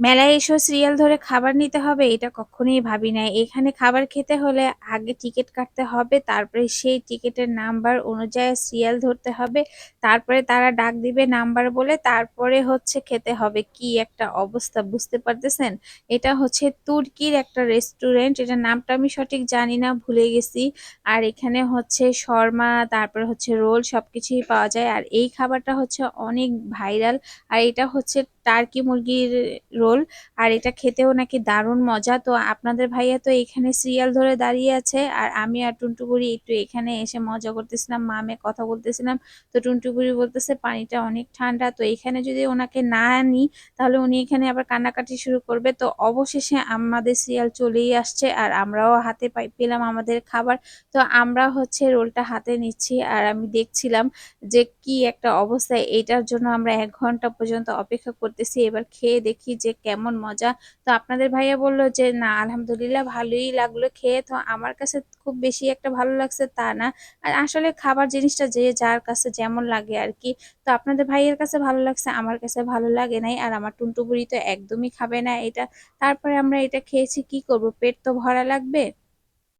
মেলায় এসেও সিরিয়াল ধরে খাবার নিতে হবে এটা কখনোই ভাবি নাই। এখানে খাবার খেতে হলে আগে টিকেট কাটতে হবে, তারপরে সেই টিকেটের নাম্বার অনুযায়ী সিরিয়াল ধরতে হবে। তারপরে তারা ডাক দিবে নাম্বার বলে, তারপরে হচ্ছে খেতে হবে। কি একটা অবস্থা বুঝতে পারতেছেন? এটা হচ্ছে তুর্কির একটা রেস্টুরেন্ট। এটার নামটা আমি সঠিক জানি না, ভুলে গেছি। আর এখানে হচ্ছে শর্মা, তারপরে হচ্ছে রোল সবকিছুই পাওয়া যায়। আর এই খাবারটা হচ্ছে অনেক ভাইরাল। আর এটা হচ্ছে টার্কি মুরগির রোল। আর এটা খেতেও নাকি দারুণ মজা। তো আপনাদের ভাইয়া তো এখানে সিরিয়াল ধরে দাঁড়িয়ে আছে, আর আমি আর টুনটু বুড়ি একটু এখানে এসে মজা করতেছিলাম, মামে কথা বলতেছিলাম। তো টুনটু বুড়ি বলতেছে পানিটা অনেক ঠান্ডা, তো এখানে যদি ওনাকে না আনি তাহলে উনি এখানে আবার কান্নাকাটি শুরু করবে। তো অবশেষে আমাদের সিরিয়াল চলেই আসছে, আর আমরাও হাতে পেলাম আমাদের খাবার। তো আমরা হচ্ছে রোলটা হাতে নিচ্ছি, আর আমি দেখছিলাম যে কি একটা অবস্থা। এইটার জন্য আমরা ১ ঘন্টা পর্যন্ত অপেক্ষা করতেছি। এবার খেয়ে দেখি যে কেমন মজা। তো আপনাদের ভাইয়া বলল যে, "না আলহামদুলিল্লাহ ভালোই লাগলো খেয়ে।" তো আমার কাছে খুব বেশি একটা ভালো লাগছে তা না। আর আসলে খাবার জিনিসটা যে যার কাছে যেমন লাগে আরকি। তো আপনাদের ভাইয়ের কাছে ভালো লাগছে, আমার কাছে ভালো লাগে নাই। আর আমার টুনটু বুড়ি তো একদমই খাবে না এটা। তারপরে আমরা এটা খেয়েছি, কি করব? পেট তো ভরা লাগবে।